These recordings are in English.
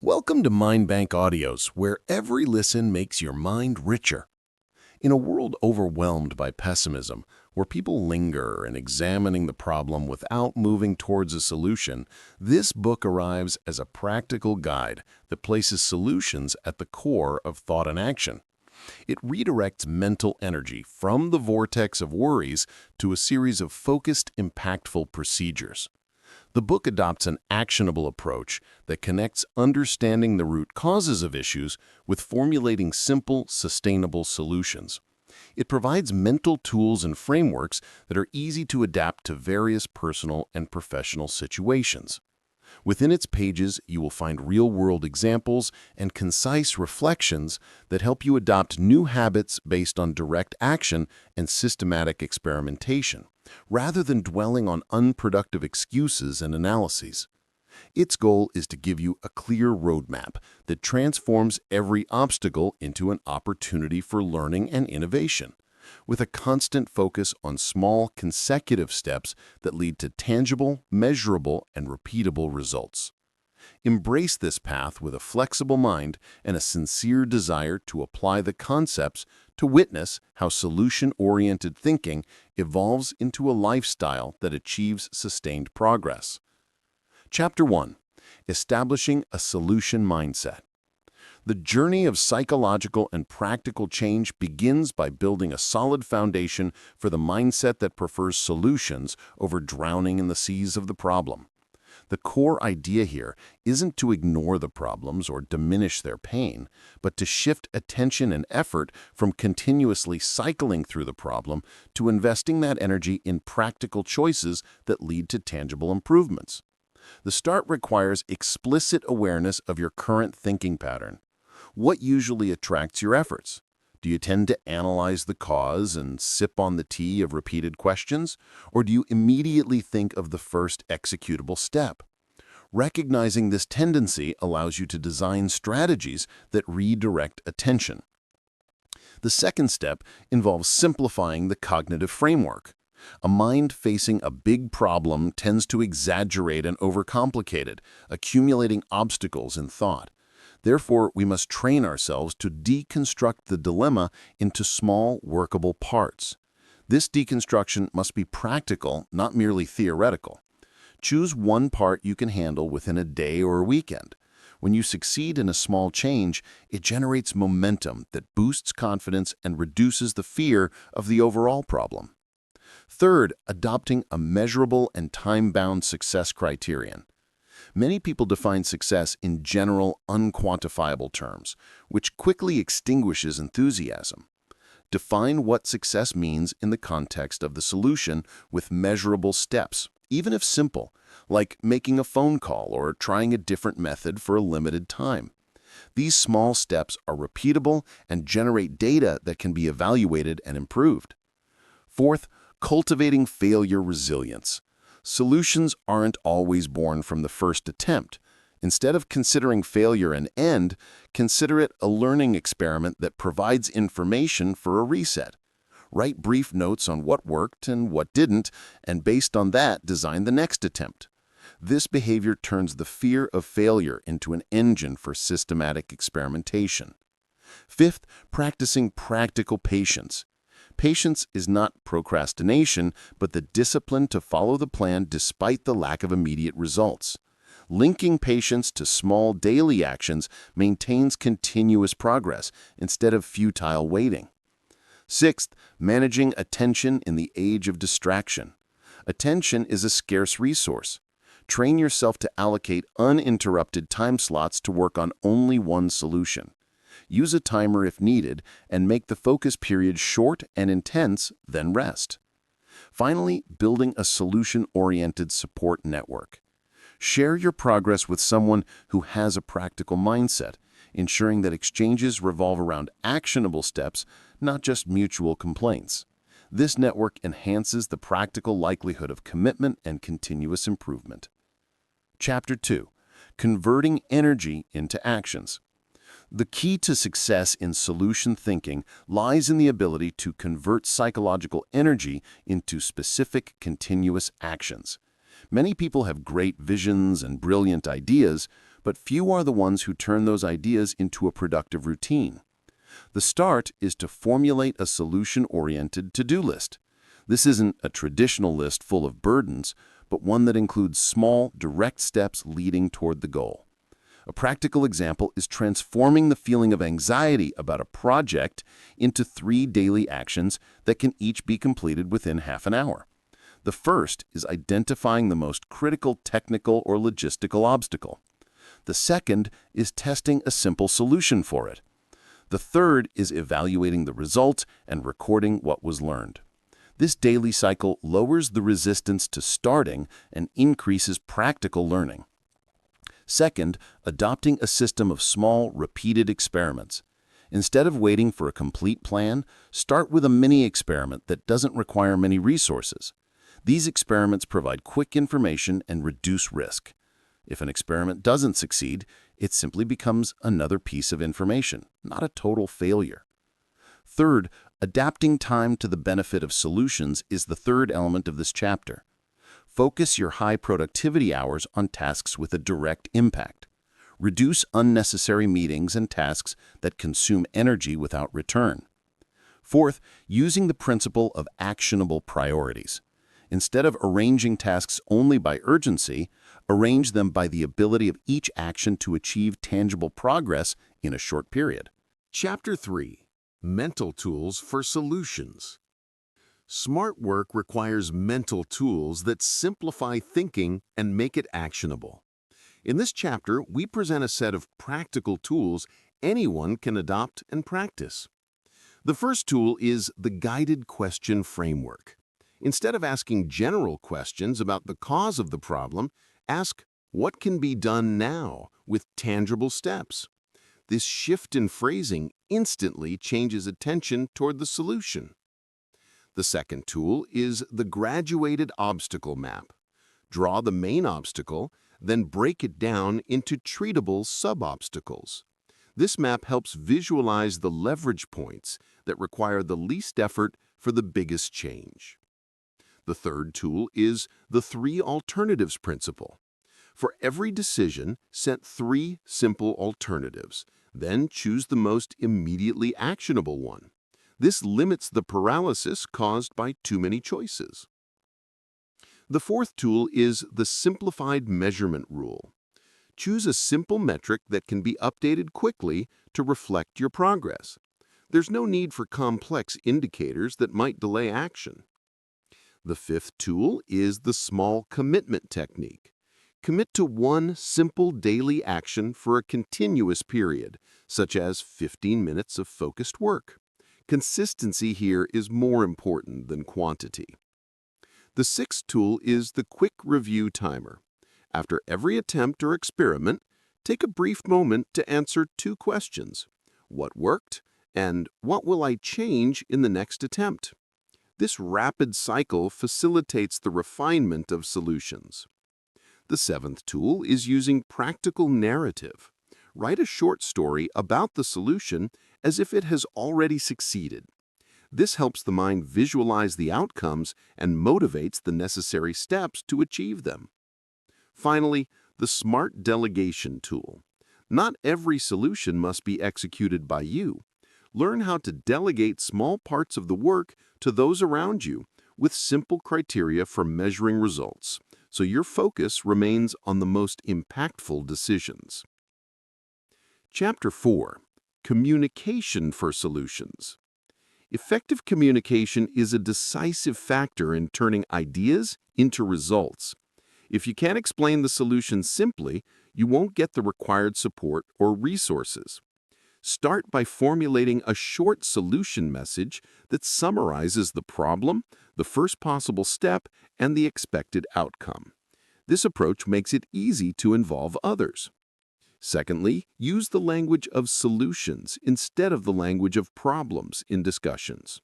Welcome to MindBank Audios, where every listen makes your mind richer. In a world overwhelmed by pessimism, where people linger in examining the problem without moving towards a solution, this book arrives as a practical guide that places solutions at the core of thought and action. It redirects mental energy from the vortex of worries to a series of focused, impactful procedures. The book adopts an actionable approach that connects understanding the root causes of issues with formulating simple, sustainable solutions. It provides mental tools and frameworks that are easy to adapt to various personal and professional situations. Within its pages, you will find real-world examples and concise reflections that help you adopt new habits based on direct action and systematic experimentation, rather than dwelling on unproductive excuses and analyses. Its goal is to give you a clear roadmap that transforms every obstacle into an opportunity for learning and innovation, with a constant focus on small, consecutive steps that lead to tangible, measurable, and repeatable results. Embrace this path with a flexible mind and a sincere desire to apply the concepts to witness how solution-oriented thinking evolves into a lifestyle that achieves sustained progress. Chapter 1. Establishing a Solution Mindset. The journey of psychological and practical change begins by building a solid foundation for the mindset that prefers solutions over drowning in the seas of the problem. The core idea here isn't to ignore the problems or diminish their pain, but to shift attention and effort from continuously cycling through the problem to investing that energy in practical choices that lead to tangible improvements. The start requires explicit awareness of your current thinking pattern. What usually attracts your efforts? Do you tend to analyze the cause and sip on the tea of repeated questions, or do you immediately think of the first executable step? Recognizing this tendency allows you to design strategies that redirect attention. The second step involves simplifying the cognitive framework. A mind facing a big problem tends to exaggerate and overcomplicate it, accumulating obstacles in thought. Therefore, we must train ourselves to deconstruct the dilemma into small, workable parts. This deconstruction must be practical, not merely theoretical. Choose one part you can handle within a day or a weekend. When you succeed in a small change, it generates momentum that boosts confidence and reduces the fear of the overall problem. Third, adopting a measurable and time-bound success criterion. Many people define success in general, unquantifiable terms, which quickly extinguishes enthusiasm. Define what success means in the context of the solution with measurable steps, even if simple, like making a phone call or trying a different method for a limited time. These small steps are repeatable and generate data that can be evaluated and improved. Fourth, cultivating failure resilience. Solutions aren't always born from the first attempt. Instead of considering failure an end, consider it a learning experiment that provides information for a reset. Write brief notes on what worked and what didn't, and based on that, design the next attempt. This behavior turns the fear of failure into an engine for systematic experimentation. Fifth, practicing practical patience. Patience is not procrastination, but the discipline to follow the plan despite the lack of immediate results. Linking patience to small daily actions maintains continuous progress instead of futile waiting. Sixth, managing attention in the age of distraction. Attention is a scarce resource. Train yourself to allocate uninterrupted time slots to work on only one solution. Use a timer if needed, and make the focus period short and intense, then rest. Finally, building a solution-oriented support network. Share your progress with someone who has a practical mindset, ensuring that exchanges revolve around actionable steps, not just mutual complaints. This network enhances the practical likelihood of commitment and continuous improvement. Chapter 2. Converting energy into actions. The key to success in solution thinking lies in the ability to convert psychological energy into specific, continuous actions. Many people have great visions and brilliant ideas, but few are the ones who turn those ideas into a productive routine. The start is to formulate a solution-oriented to-do list. This isn't a traditional list full of burdens, but one that includes small, direct steps leading toward the goal. A practical example is transforming the feeling of anxiety about a project into 3 daily actions that can each be completed within half an hour. The first is identifying the most critical technical or logistical obstacle. The second is testing a simple solution for it. The third is evaluating the result and recording what was learned. This daily cycle lowers the resistance to starting and increases practical learning. Second, adopting a system of small, repeated experiments. Instead of waiting for a complete plan, start with a mini-experiment that doesn't require many resources. These experiments provide quick information and reduce risk. If an experiment doesn't succeed, it simply becomes another piece of information, not a total failure. Third, adapting time to the benefit of solutions is the third element of this chapter. Focus your high productivity hours on tasks with a direct impact. Reduce unnecessary meetings and tasks that consume energy without return. Fourth, using the principle of actionable priorities. Instead of arranging tasks only by urgency, arrange them by the ability of each action to achieve tangible progress in a short period. Chapter 3. Mental Tools for Solutions. Smart work requires mental tools that simplify thinking and make it actionable. In this chapter, we present a set of practical tools anyone can adopt and practice. The first tool is the guided question framework. Instead of asking general questions about the cause of the problem, ask, what can be done now with tangible steps? This shift in phrasing instantly changes attention toward the solution. The second tool is the graduated obstacle map. Draw the main obstacle, then break it down into treatable sub-obstacles. This map helps visualize the leverage points that require the least effort for the biggest change. The third tool is the 3 alternatives principle. For every decision, set 3 simple alternatives, then choose the most immediately actionable one. This limits the paralysis caused by too many choices. The fourth tool is the simplified measurement rule. Choose a simple metric that can be updated quickly to reflect your progress. There's no need for complex indicators that might delay action. The fifth tool is the small commitment technique. Commit to one simple daily action for a continuous period, such as 15 minutes of focused work. Consistency here is more important than quantity. The sixth tool is the quick review timer. After every attempt or experiment, take a brief moment to answer 2 questions. What worked? And what will I change in the next attempt? This rapid cycle facilitates the refinement of solutions. The seventh tool is using practical narrative. Write a short story about the solution as if it has already succeeded. This helps the mind visualize the outcomes and motivates the necessary steps to achieve them. Finally, the smart delegation tool. Not every solution must be executed by you. Learn how to delegate small parts of the work to those around you with simple criteria for measuring results, so your focus remains on the most impactful decisions. Chapter 4. Communication for Solutions. Effective communication is a decisive factor in turning ideas into results. If you can't explain the solution simply, you won't get the required support or resources. Start by formulating a short solution message that summarizes the problem, the first possible step, and the expected outcome. This approach makes it easy to involve others. Secondly, use the language of solutions instead of the language of problems in discussions.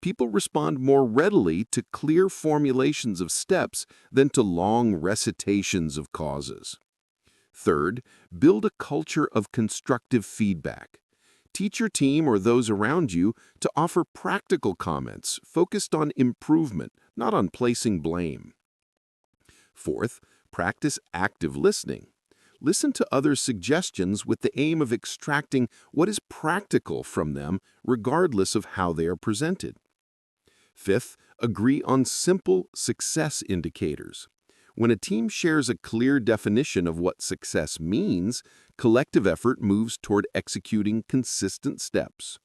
People respond more readily to clear formulations of steps than to long recitations of causes. Third, build a culture of constructive feedback. Teach your team or those around you to offer practical comments focused on improvement, not on placing blame. Fourth, practice active listening. Listen to others' suggestions with the aim of extracting what is practical from them, regardless of how they are presented. Fifth, agree on simple success indicators. When a team shares a clear definition of what success means, collective effort moves toward executing consistent steps.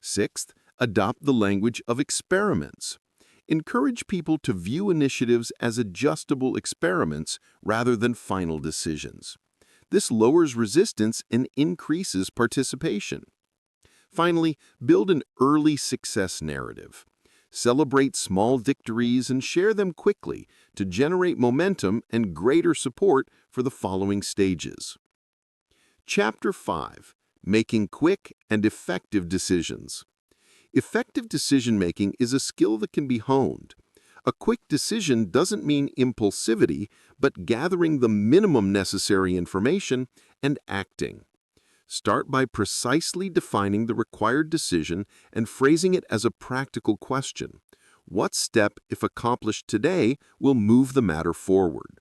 Sixth, adopt the language of experiments. Encourage people to view initiatives as adjustable experiments rather than final decisions. This lowers resistance and increases participation. Finally, build an early success narrative. Celebrate small victories and share them quickly to generate momentum and greater support for the following stages. Chapter 5. Making quick and effective decisions. Effective decision-making is a skill that can be honed. A quick decision doesn't mean impulsivity, but gathering the minimum necessary information and acting. Start by precisely defining the required decision and phrasing it as a practical question. What step, if accomplished today, will move the matter forward?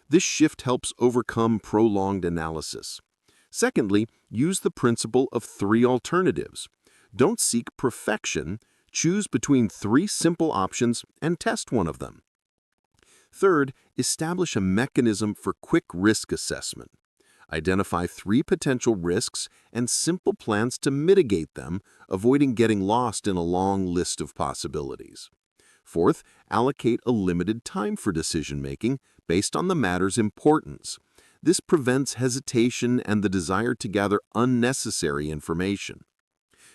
This shift helps overcome prolonged analysis. Secondly, use the principle of 3 alternatives. Don't seek perfection. Choose between 3 simple options and test one of them. Third, establish a mechanism for quick risk assessment. Identify 3 potential risks and simple plans to mitigate them, avoiding getting lost in a long list of possibilities. Fourth, allocate a limited time for decision-making based on the matter's importance. This prevents hesitation and the desire to gather unnecessary information.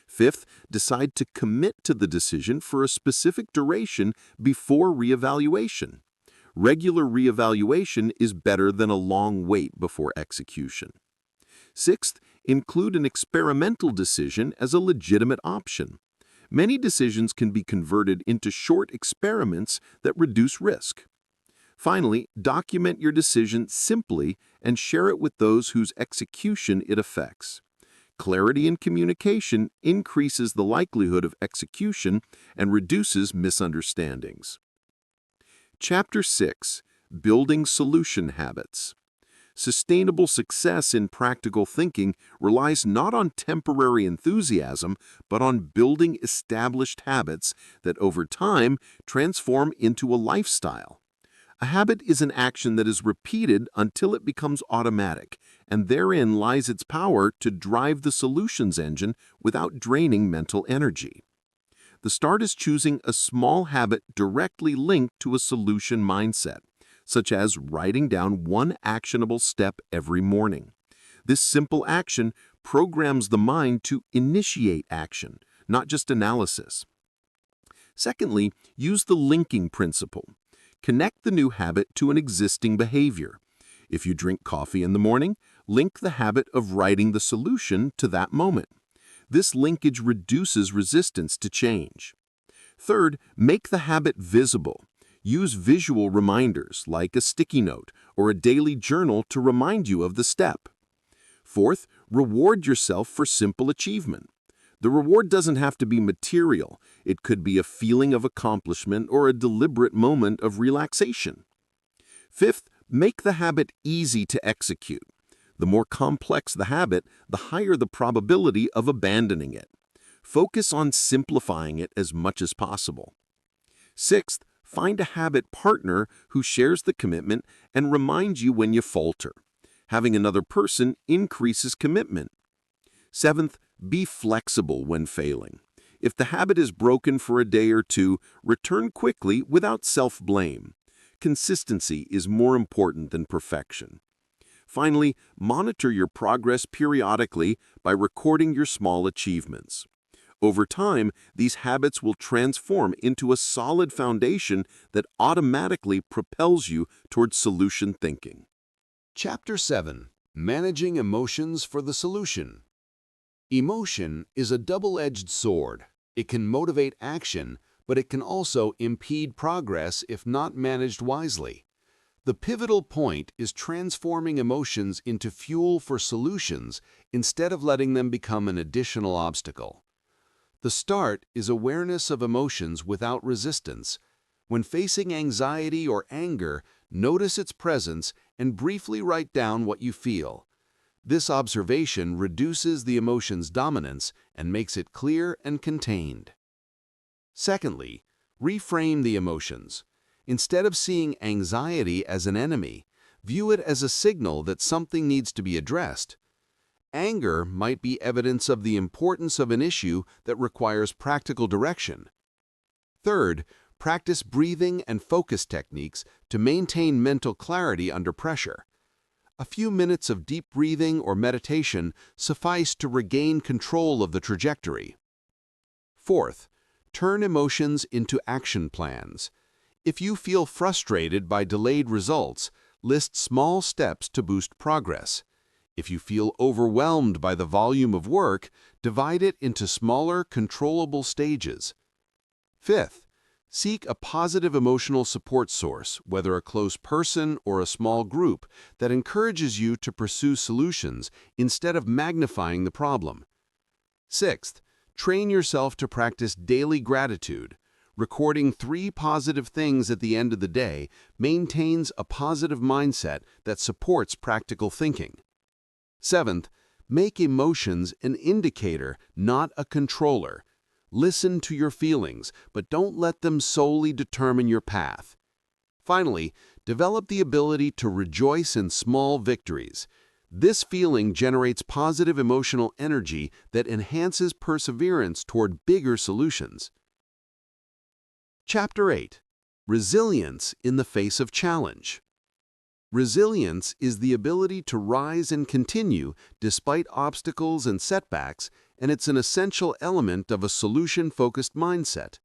Fifth, decide to commit to the decision for a specific duration before reevaluation. Regular reevaluation is better than a long wait before execution. Sixth, include an experimental decision as a legitimate option. Many decisions can be converted into short experiments that reduce risk. Finally, document your decision simply and share it with those whose execution it affects. Clarity in communication increases the likelihood of execution and reduces misunderstandings. Chapter 6. Building Solution Habits. Sustainable success in practical thinking relies not on temporary enthusiasm, but on building established habits that over time transform into a lifestyle. A habit is an action that is repeated until it becomes automatic, and therein lies its power to drive the solutions engine without draining mental energy. The start is choosing a small habit directly linked to a solution mindset, such as writing down one actionable step every morning. This simple action programs the mind to initiate action, not just analysis. Secondly, use the linking principle. Connect the new habit to an existing behavior. If you drink coffee in the morning, link the habit of writing the solution to that moment. This linkage reduces resistance to change. Third, make the habit visible. Use visual reminders like a sticky note or a daily journal to remind you of the step. Fourth, reward yourself for simple achievement. The reward doesn't have to be material. It could be a feeling of accomplishment or a deliberate moment of relaxation. Fifth, make the habit easy to execute. The more complex the habit, the higher the probability of abandoning it. Focus on simplifying it as much as possible. Sixth, find a habit partner who shares the commitment and reminds you when you falter. Having another person increases commitment. Seventh, be flexible when failing. If the habit is broken for a day or two, return quickly without self-blame. Consistency is more important than perfection. Finally, monitor your progress periodically by recording your small achievements. Over time, these habits will transform into a solid foundation that automatically propels you towards solution thinking. Chapter 7. Managing Emotions for the Solution. Emotion is a double-edged sword. It can motivate action, but it can also impede progress if not managed wisely. The pivotal point is transforming emotions into fuel for solutions instead of letting them become an additional obstacle. The start is awareness of emotions without resistance. When facing anxiety or anger, notice its presence and briefly write down what you feel. This observation reduces the emotion's dominance and makes it clear and contained. Secondly, reframe the emotions. Instead of seeing anxiety as an enemy, view it as a signal that something needs to be addressed. Anger might be evidence of the importance of an issue that requires practical direction. Third, practice breathing and focus techniques to maintain mental clarity under pressure. A few minutes of deep breathing or meditation suffice to regain control of the trajectory. Fourth, turn emotions into action plans. If you feel frustrated by delayed results, list small steps to boost progress. If you feel overwhelmed by the volume of work, divide it into smaller, controllable stages. Fifth, seek a positive emotional support source, whether a close person or a small group, that encourages you to pursue solutions instead of magnifying the problem. Sixth, train yourself to practice daily gratitude. Recording 3 positive things at the end of the day maintains a positive mindset that supports practical thinking. Seventh, make emotions an indicator, not a controller. Listen to your feelings, but don't let them solely determine your path. Finally, develop the ability to rejoice in small victories. This feeling generates positive emotional energy that enhances perseverance toward bigger solutions. Chapter 8. Resilience in the face of challenge. Resilience is the ability to rise and continue despite obstacles and setbacks, and it's an essential element of a solution-focused mindset.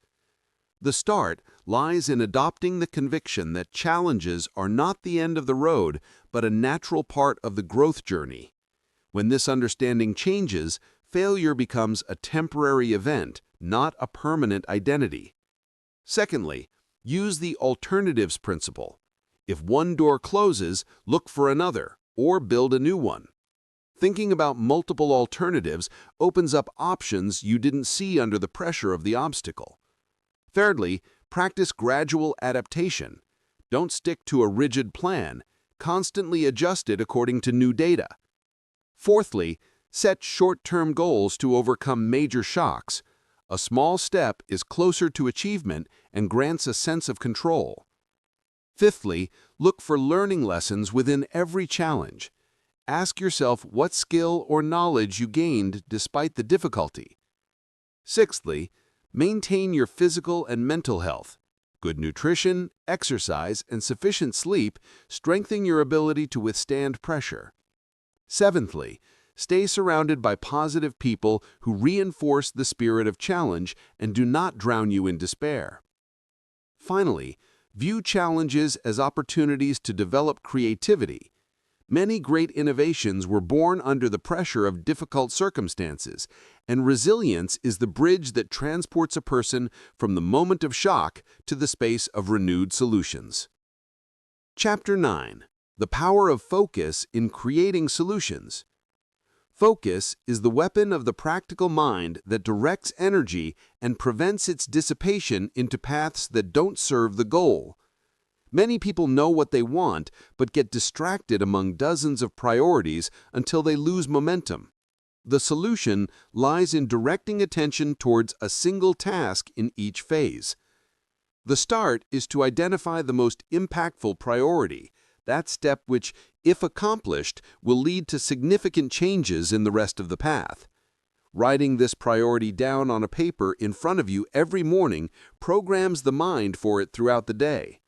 The start lies in adopting the conviction that challenges are not the end of the road, but a natural part of the growth journey. When this understanding changes, failure becomes a temporary event, not a permanent identity. Secondly, use the alternatives principle. If one door closes, look for another, or build a new one. Thinking about multiple alternatives opens up options you didn't see under the pressure of the obstacle. Thirdly, practice gradual adaptation. Don't stick to a rigid plan. Constantly adjust it according to new data. Fourthly, set short-term goals to overcome major shocks. A small step is closer to achievement and grants a sense of control. Fifthly, look for learning lessons within every challenge. Ask yourself what skill or knowledge you gained despite the difficulty. Sixthly, maintain your physical and mental health. Good nutrition, exercise, and sufficient sleep strengthen your ability to withstand pressure. Seventhly, stay surrounded by positive people who reinforce the spirit of challenge and do not drown you in despair. Finally, view challenges as opportunities to develop creativity. Many great innovations were born under the pressure of difficult circumstances, and resilience is the bridge that transports a person from the moment of shock to the space of renewed solutions. Chapter 9. The Power of Focus in Creating Solutions. Focus is the weapon of the practical mind that directs energy and prevents its dissipation into paths that don't serve the goal. Many people know what they want, but get distracted among dozens of priorities until they lose momentum. The solution lies in directing attention towards a single task in each phase. The start is to identify the most impactful priority, that step which, if accomplished, will lead to significant changes in the rest of the path. Writing this priority down on a paper in front of you every morning programs the mind for it throughout the day.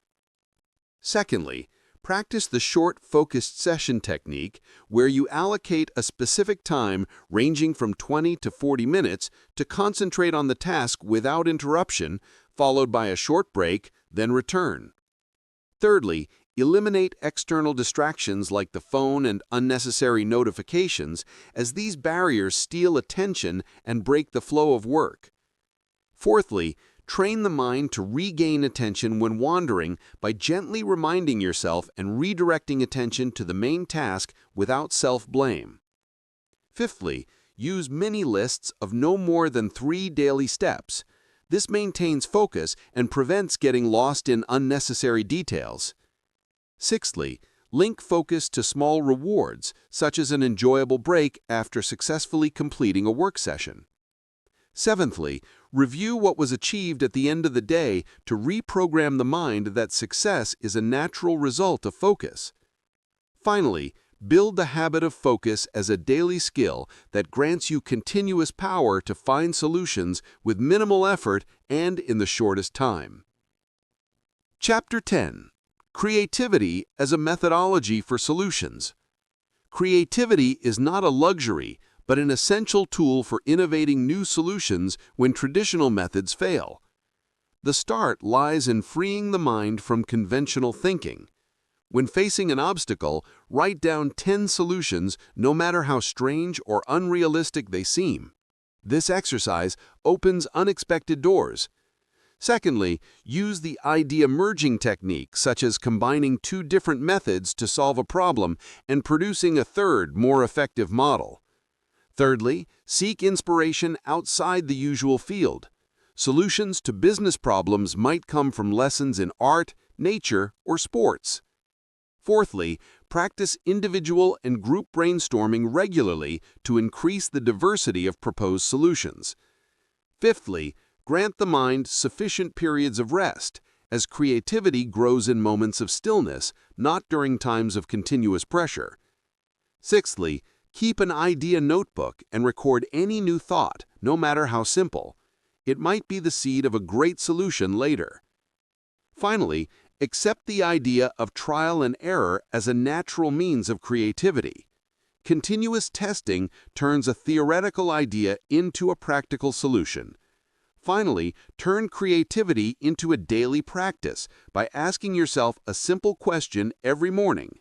Secondly, practice the short focused session technique where you allocate a specific time ranging from 20 to 40 minutes to concentrate on the task without interruption, followed by a short break, then return. Thirdly, eliminate external distractions like the phone and unnecessary notifications, as these barriers steal attention and break the flow of work. Fourthly, train the mind to regain attention when wandering by gently reminding yourself and redirecting attention to the main task without self-blame. Fifthly, use mini lists of no more than 3 daily steps. This maintains focus and prevents getting lost in unnecessary details. Sixthly, Link focus to small rewards, such as an enjoyable break after successfully completing a work session. Seventhly, review what was achieved at the end of the day to reprogram the mind that success is a natural result of focus. Finally, build the habit of focus as a daily skill that grants you continuous power to find solutions with minimal effort and in the shortest time. Chapter 10. Creativity as a methodology for solutions. Creativity is not a luxury, but an essential tool for innovating new solutions when traditional methods fail. The start lies in freeing the mind from conventional thinking. When facing an obstacle, write down 10 solutions, no matter how strange or unrealistic they seem. This exercise opens unexpected doors. Secondly, use the idea merging technique, such as combining two different methods to solve a problem and producing a third, more effective model. Thirdly, seek inspiration outside the usual field. Solutions to business problems might come from lessons in art, nature, or sports. Fourthly, practice individual and group brainstorming regularly to increase the diversity of proposed solutions. Fifthly, grant the mind sufficient periods of rest, as creativity grows in moments of stillness, not during times of continuous pressure. Sixthly, keep an idea notebook and record any new thought, no matter how simple. It might be the seed of a great solution later. Finally, accept the idea of trial and error as a natural means of creativity. Continuous testing turns a theoretical idea into a practical solution. Finally, turn creativity into a daily practice by asking yourself a simple question every morning.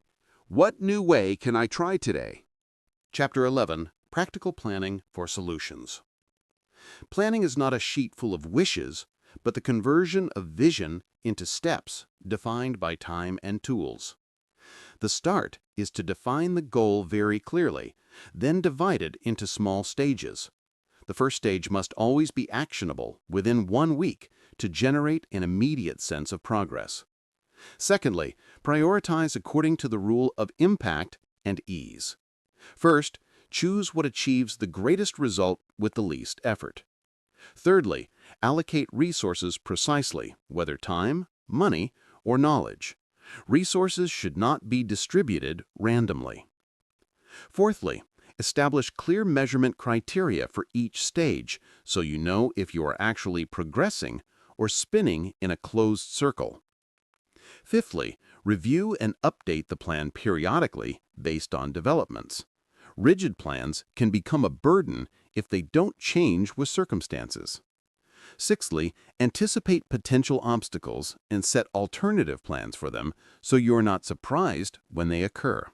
What new way can I try today? Chapter 11. Practical Planning for Solutions. Planning is not a sheet full of wishes, but the conversion of vision into steps defined by time and tools. The start is to define the goal very clearly, then divide it into small stages. The first stage must always be actionable within 1 week to generate an immediate sense of progress. Secondly, prioritize according to the rule of impact and ease. First, choose what achieves the greatest result with the least effort. Thirdly, allocate resources precisely, whether time, money, or knowledge. Resources should not be distributed randomly. Fourthly, establish clear measurement criteria for each stage so you know if you are actually progressing or spinning in a closed circle. Fifthly, review and update the plan periodically based on developments. Rigid plans can become a burden if they don't change with circumstances. Sixthly, anticipate potential obstacles and set alternative plans for them so you're not surprised when they occur.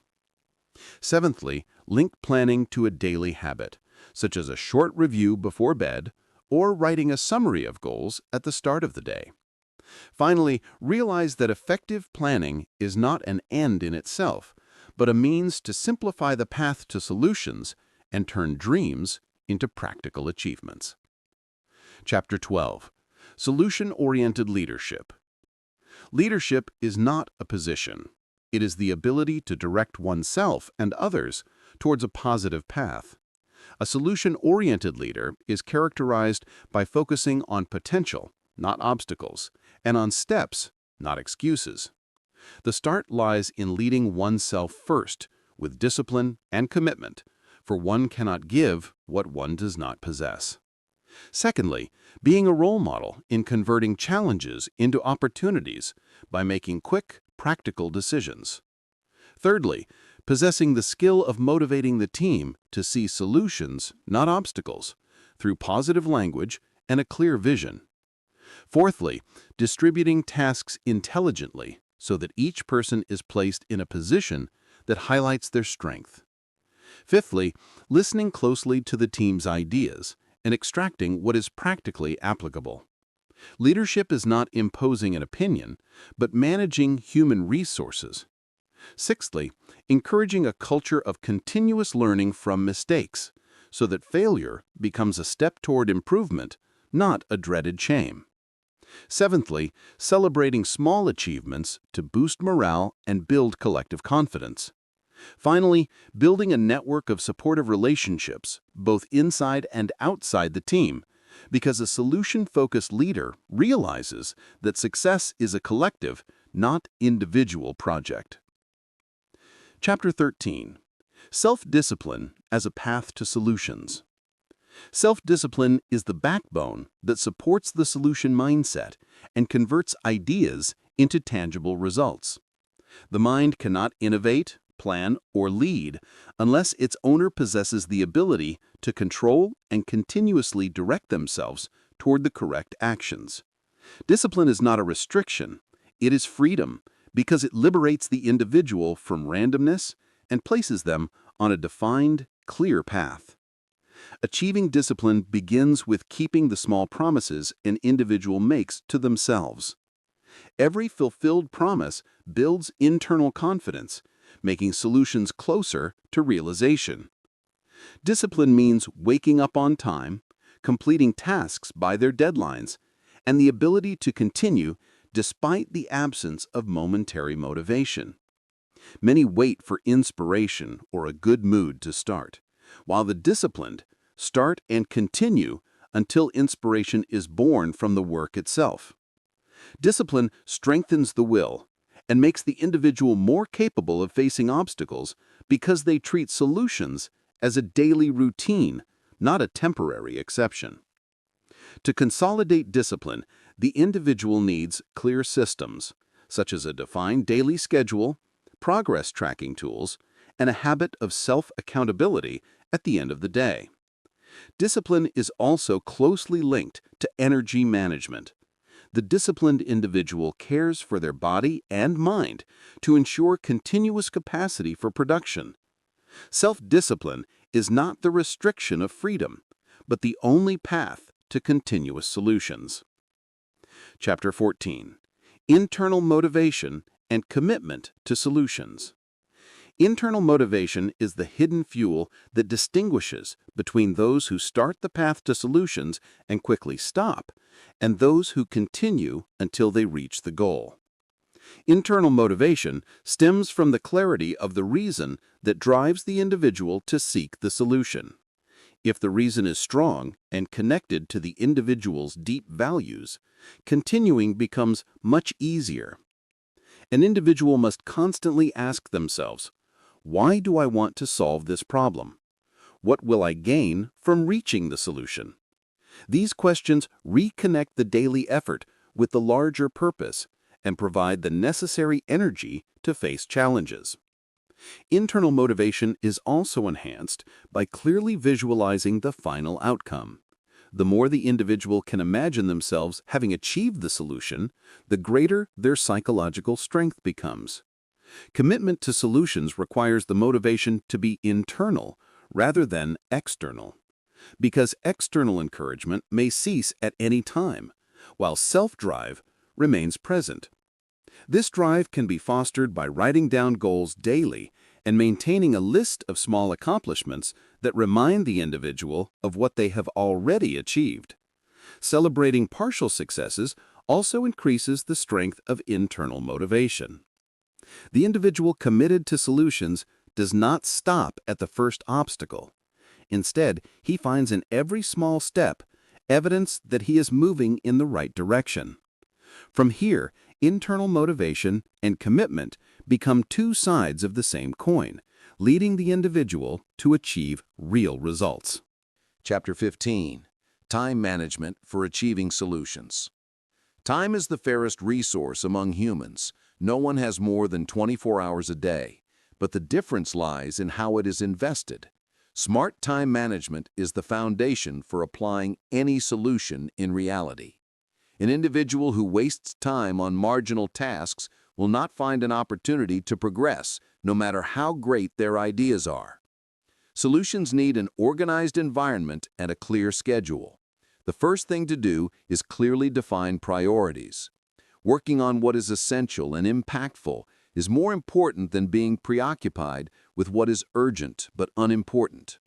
Seventhly, link planning to a daily habit, such as a short review before bed or writing a summary of goals at the start of the day. Finally, realize that effective planning is not an end in itself, but a means to simplify the path to solutions and turn dreams into practical achievements. Chapter 12. Solution-Oriented Leadership. Leadership is not a position. It is the ability to direct oneself and others towards a positive path. A solution-oriented leader is characterized by focusing on potential, not obstacles, and on steps, not excuses. The start lies in leading oneself first, with discipline and commitment, for one cannot give what one does not possess. Secondly, being a role model in converting challenges into opportunities by making quick, practical decisions. Thirdly, possessing the skill of motivating the team to see solutions, not obstacles, through positive language and a clear vision. Fourthly, distributing tasks intelligently so that each person is placed in a position that highlights their strength. Fifthly, listening closely to the team's ideas and extracting what is practically applicable. Leadership is not imposing an opinion, but managing human resources. Sixthly, encouraging a culture of continuous learning from mistakes, so that failure becomes a step toward improvement, not a dreaded shame. Seventhly, celebrating small achievements to boost morale and build collective confidence. Finally, building a network of supportive relationships, both inside and outside the team, because a solution-focused leader realizes that success is a collective, not individual project. Chapter 13. Self-discipline as a path to solutions. Self-discipline is the backbone that supports the solution mindset and converts ideas into tangible results. The mind cannot innovate, plan, or lead unless its owner possesses the ability to control and continuously direct themselves toward the correct actions. Discipline is not a restriction, it is freedom, because it liberates the individual from randomness and places them on a defined, clear path. Achieving discipline begins with keeping the small promises an individual makes to themselves. Every fulfilled promise builds internal confidence, making solutions closer to realization. Discipline means waking up on time, completing tasks by their deadlines, and the ability to continue despite the absence of momentary motivation. Many wait for inspiration or a good mood to start, while the disciplined start and continue until inspiration is born from the work itself. Discipline strengthens the will and makes the individual more capable of facing obstacles because they treat solutions as a daily routine, not a temporary exception. To consolidate discipline, the individual needs clear systems, such as a defined daily schedule, progress tracking tools, and a habit of self-accountability at the end of the day. Discipline is also closely linked to energy management. The disciplined individual cares for their body and mind to ensure continuous capacity for production. Self-discipline is not the restriction of freedom, but the only path to continuous solutions. Chapter 14. Internal motivation and commitment to solutions. Internal motivation is the hidden fuel that distinguishes between those who start the path to solutions and quickly stop, and those who continue until they reach the goal. Internal motivation stems from the clarity of the reason that drives the individual to seek the solution. If the reason is strong and connected to the individual's deep values, continuing becomes much easier. An individual must constantly ask themselves, why do I want to solve this problem? What will I gain from reaching the solution? These questions reconnect the daily effort with the larger purpose and provide the necessary energy to face challenges. Internal motivation is also enhanced by clearly visualizing the final outcome. The more the individual can imagine themselves having achieved the solution, the greater their psychological strength becomes. Commitment to solutions requires the motivation to be internal rather than external, because external encouragement may cease at any time, while self-drive remains present. This drive can be fostered by writing down goals daily and maintaining a list of small accomplishments that remind the individual of what they have already achieved. Celebrating partial successes also increases the strength of internal motivation. The individual committed to solutions does not stop at the first obstacle. Instead, he finds in every small step evidence that he is moving in the right direction. From here, internal motivation and commitment become two sides of the same coin, leading the individual to achieve real results. Chapter 15. Time management for achieving solutions. Time is the fairest resource among humans. No one has more than 24 hours a day, but the difference lies in how it is invested. Smart time management is the foundation for applying any solution in reality. An individual who wastes time on marginal tasks will not find an opportunity to progress, no matter how great their ideas are. Solutions need an organized environment and a clear schedule. The first thing to do is clearly define priorities. Working on what is essential and impactful is more important than being preoccupied with what is urgent but unimportant.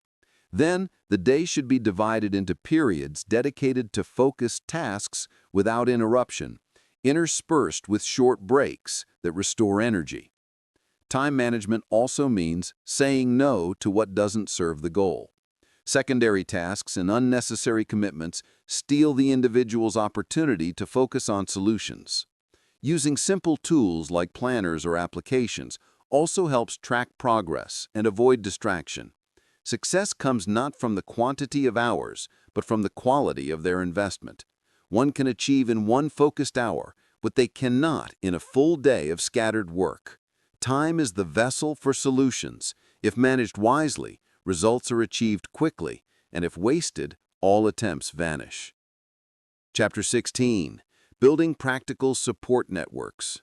Then, the day should be divided into periods dedicated to focused tasks without interruption, interspersed with short breaks that restore energy. Time management also means saying no to what doesn't serve the goal. Secondary tasks and unnecessary commitments steal the individual's opportunity to focus on solutions. Using simple tools like planners or applications also helps track progress and avoid distraction. Success comes not from the quantity of hours, but from the quality of their investment. One can achieve in one focused hour what they cannot in a full day of scattered work. Time is the vessel for solutions. If managed wisely, results are achieved quickly, and if wasted, all attempts vanish. Chapter 16. Building practical support networks.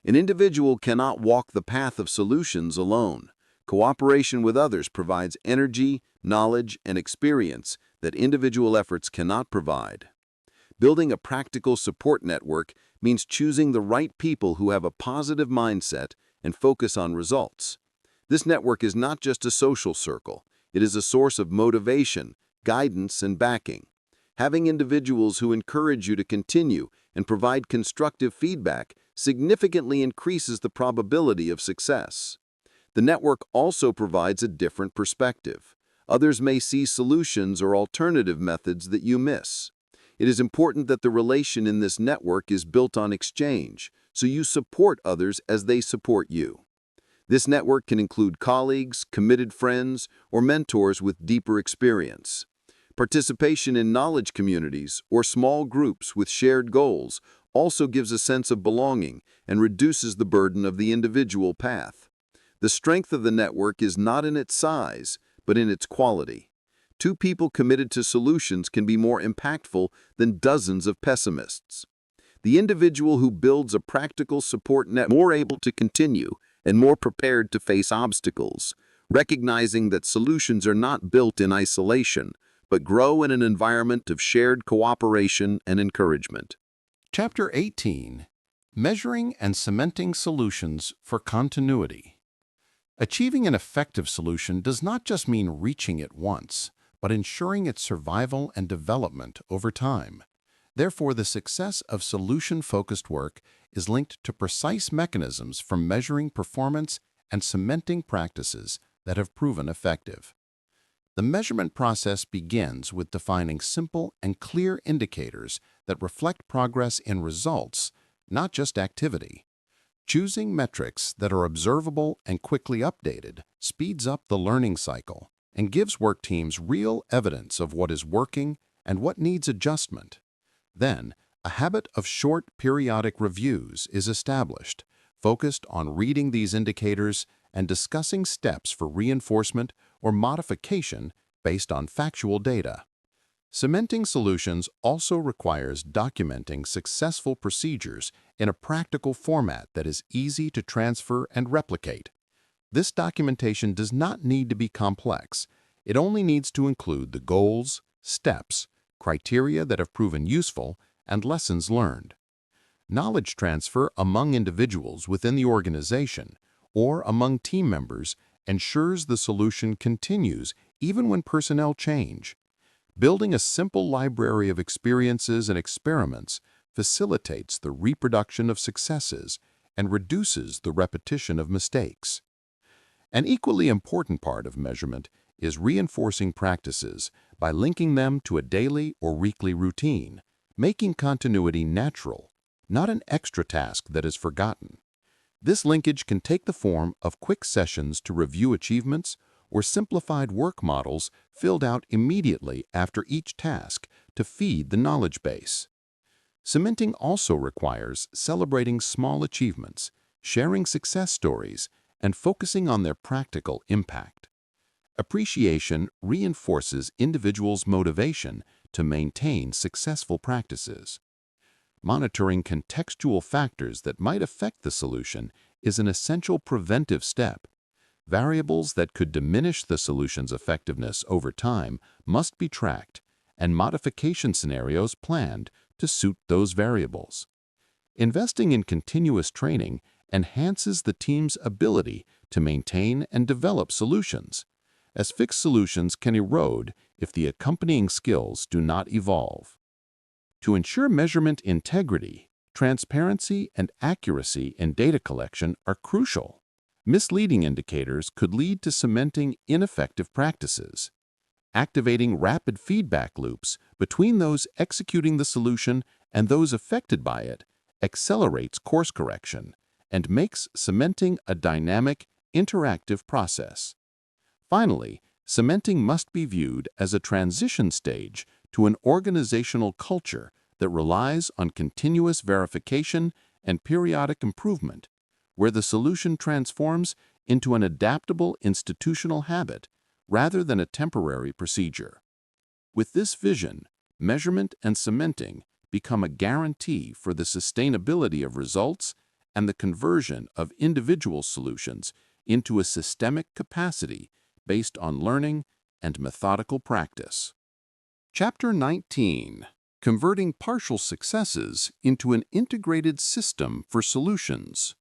An individual cannot walk the path of solutions alone. Cooperation with others provides energy, knowledge, and experience that individual efforts cannot provide. Building a practical support network means choosing the right people who have a positive mindset and focus on results. This network is not just a social circle. It is a source of motivation, guidance, and backing. Having individuals who encourage you to continue and provide constructive feedback significantly increases the probability of success. The network also provides a different perspective. Others may see solutions or alternative methods that you miss. It is important that the relation in this network is built on exchange, so you support others as they support you. This network can include colleagues, committed friends, or mentors with deeper experience. Participation in knowledge communities or small groups with shared goals also gives a sense of belonging and reduces the burden of the individual path. The strength of the network is not in its size, but in its quality. Two people committed to solutions can be more impactful than dozens of pessimists. The individual who builds a practical support net is more able to continue and more prepared to face obstacles, recognizing that solutions are not built in isolation, but grow in an environment of shared cooperation and encouragement. Chapter 18. Measuring and cementing solutions for continuity. Achieving an effective solution does not just mean reaching it once, but ensuring its survival and development over time. Therefore, the success of solution-focused work is linked to precise mechanisms for measuring performance and cementing practices that have proven effective. The measurement process begins with defining simple and clear indicators that reflect progress in results, not just activity. Choosing metrics that are observable and quickly updated speeds up the learning cycle and gives work teams real evidence of what is working and what needs adjustment. Then, a habit of short periodic reviews is established, focused on reading these indicators and discussing steps for reinforcement or modification based on factual data. Cementing solutions also requires documenting successful procedures in a practical format that is easy to transfer and replicate. This documentation does not need to be complex. It only needs to include the goals, steps, criteria that have proven useful, and lessons learned. Knowledge transfer among individuals within the organization or among team members ensures the solution continues even when personnel change. Building a simple library of experiences and experiments facilitates the reproduction of successes and reduces the repetition of mistakes. An equally important part of measurement is reinforcing practices by linking them to a daily or weekly routine, making continuity natural, not an extra task that is forgotten. This linkage can take the form of quick sessions to review achievements or simplified work models filled out immediately after each task to feed the knowledge base. Cementing also requires celebrating small achievements, sharing success stories, and focusing on their practical impact. Appreciation reinforces individuals' motivation to maintain successful practices. Monitoring contextual factors that might affect the solution is an essential preventive step. Variables that could diminish the solution's effectiveness over time must be tracked, and modification scenarios planned to suit those variables. Investing in continuous training enhances the team's ability to maintain and develop solutions. as fixed solutions can erode if the accompanying skills do not evolve. To ensure measurement integrity, transparency and accuracy in data collection are crucial. Misleading indicators could lead to cementing ineffective practices. Activating rapid feedback loops between those executing the solution and those affected by it accelerates course correction and makes cementing a dynamic, interactive process. Finally, cementing must be viewed as a transition stage to an organizational culture that relies on continuous verification and periodic improvement, where the solution transforms into an adaptable institutional habit rather than a temporary procedure. With this vision, measurement and cementing become a guarantee for the sustainability of results and the conversion of individual solutions into a systemic capacity based on learning and methodical practice. Chapter 19. Converting partial successes into an integrated system for solutions.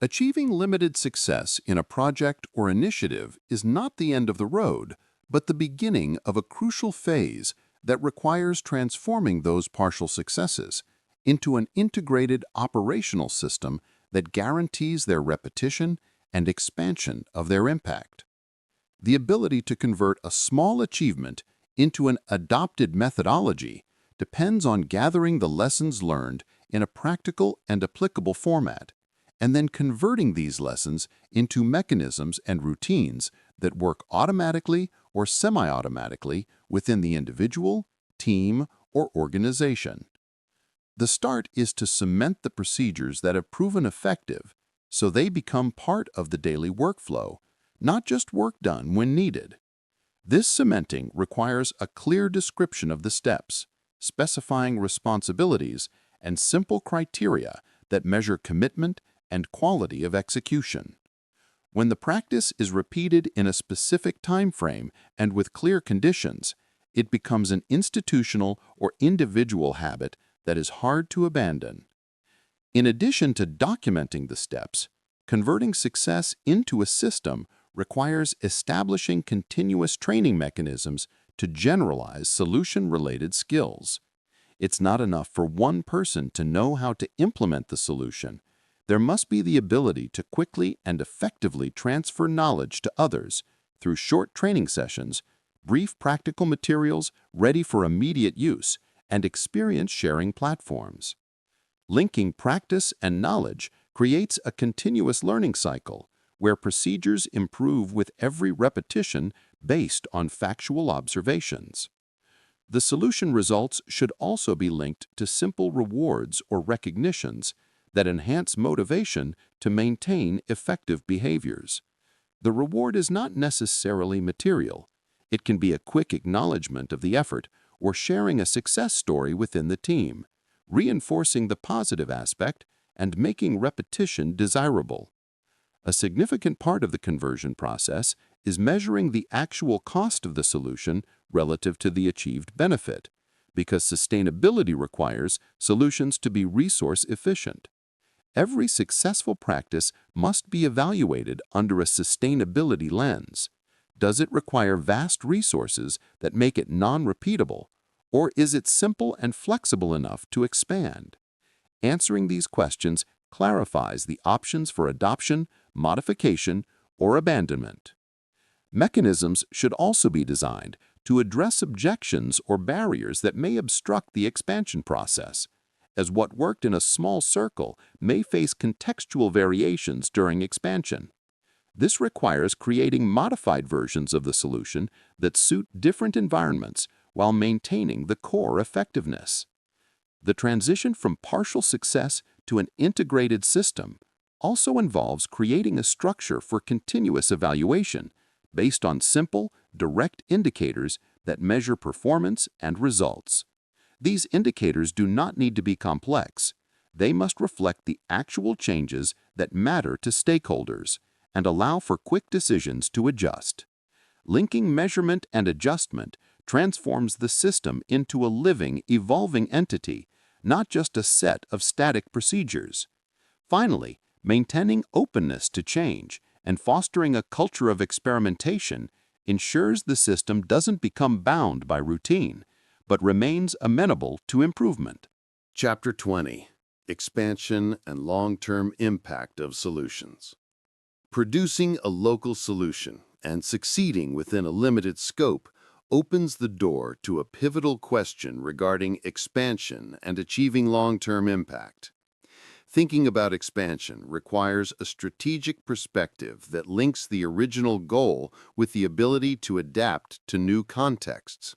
Achieving limited success in a project or initiative is not the end of the road, but the beginning of a crucial phase that requires transforming those partial successes into an integrated operational system that guarantees their repetition and expansion of their impact. The ability to convert a small achievement into an adopted methodology depends on gathering the lessons learned in a practical and applicable format, and then converting these lessons into mechanisms and routines that work automatically or semi-automatically within the individual, team, or organization. The start is to cement the procedures that have proven effective so they become part of the daily workflow, not just work done when needed. This cementing requires a clear description of the steps, specifying responsibilities and simple criteria that measure commitment and quality of execution. When the practice is repeated in a specific time frame and with clear conditions, it becomes an institutional or individual habit that is hard to abandon. In addition to documenting the steps, converting success into a system requires establishing continuous training mechanisms to generalize solution-related skills. It's not enough for one person to know how to implement the solution. There must be the ability to quickly and effectively transfer knowledge to others through short training sessions, brief practical materials ready for immediate use, and experience-sharing platforms. Linking practice and knowledge creates a continuous learning cycle where procedures improve with every repetition based on factual observations. The solution results should also be linked to simple rewards or recognitions that enhance motivation to maintain effective behaviors. The reward is not necessarily material. It can be a quick acknowledgement of the effort or sharing a success story within the team, reinforcing the positive aspect and making repetition desirable. A significant part of the conversion process is measuring the actual cost of the solution relative to the achieved benefit, because sustainability requires solutions to be resource efficient. Every successful practice must be evaluated under a sustainability lens. Does it require vast resources that make it non-repeatable, or is it simple and flexible enough to expand? Answering these questions clarifies the options for adoption, modification, or abandonment. Mechanisms should also be designed to address objections or barriers that may obstruct the expansion process, as what worked in a small circle may face contextual variations during expansion. This requires creating modified versions of the solution that suit different environments while maintaining the core effectiveness. The transition from partial success to an integrated system also involves creating a structure for continuous evaluation based on simple, direct indicators that measure performance and results. These indicators do not need to be complex. They must reflect the actual changes that matter to stakeholders and allow for quick decisions to adjust. Linking measurement and adjustment transforms the system into a living, evolving entity, not just a set of static procedures. Finally, maintaining openness to change and fostering a culture of experimentation ensures the system doesn't become bound by routine, but remains amenable to improvement. Chapter 20. Expansion and long-term impact of solutions. Producing a local solution and succeeding within a limited scope opens the door to a pivotal question regarding expansion and achieving long-term impact. Thinking about expansion requires a strategic perspective that links the original goal with the ability to adapt to new contexts.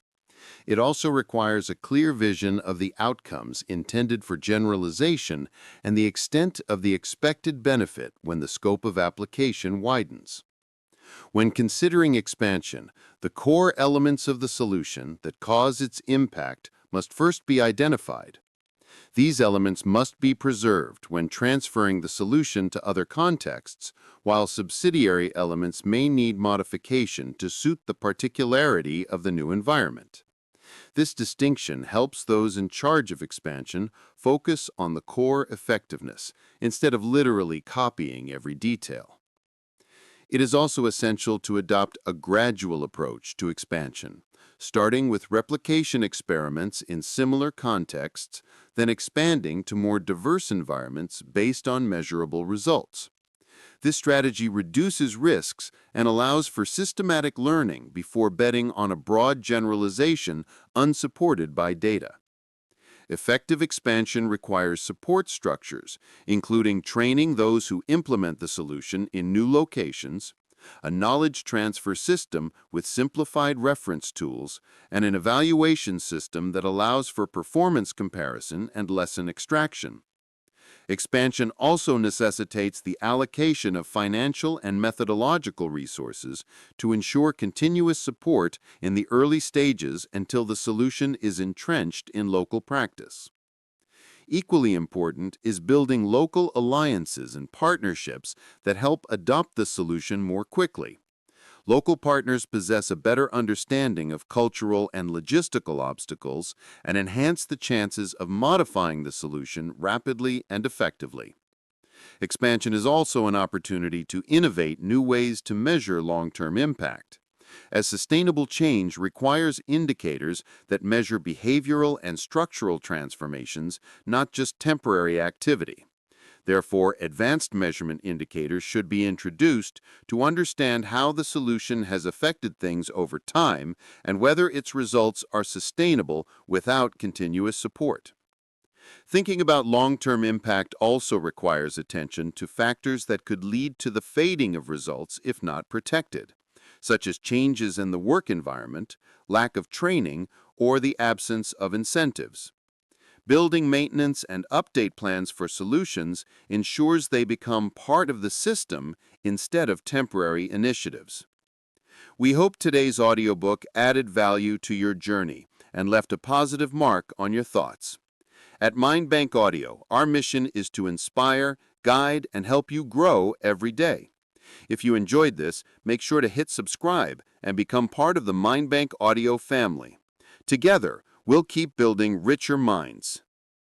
It also requires a clear vision of the outcomes intended for generalization and the extent of the expected benefit when the scope of application widens. When considering expansion, the core elements of the solution that cause its impact must first be identified. These elements must be preserved when transferring the solution to other contexts, while subsidiary elements may need modification to suit the particularity of the new environment. This distinction helps those in charge of expansion focus on the core effectiveness instead of literally copying every detail. It is also essential to adopt a gradual approach to expansion, starting with replication experiments in similar contexts, then expanding to more diverse environments based on measurable results. This strategy reduces risks and allows for systematic learning before betting on a broad generalization unsupported by data. Effective expansion requires support structures, including training those who implement the solution in new locations, a knowledge transfer system with simplified reference tools, and an evaluation system that allows for performance comparison and lesson extraction. Expansion also necessitates the allocation of financial and methodological resources to ensure continuous support in the early stages until the solution is entrenched in local practice. Equally important is building local alliances and partnerships that help adopt the solution more quickly. Local partners possess a better understanding of cultural and logistical obstacles and enhance the chances of modifying the solution rapidly and effectively. Expansion is also an opportunity to innovate new ways to measure long-term impact, as sustainable change requires indicators that measure behavioral and structural transformations, not just temporary activity. Therefore, advanced measurement indicators should be introduced to understand how the solution has affected things over time and whether its results are sustainable without continuous support. Thinking about long-term impact also requires attention to factors that could lead to the fading of results if not protected, such as changes in the work environment, lack of training, or the absence of incentives. Building maintenance and update plans for solutions ensures they become part of the system instead of temporary initiatives. We hope today's audiobook added value to your journey and left a positive mark on your thoughts. At MindBank Audio, our mission is to inspire, guide, and help you grow every day. If you enjoyed this, make sure to hit subscribe and become part of the MindBank Audio family. Together, we'll keep building richer minds.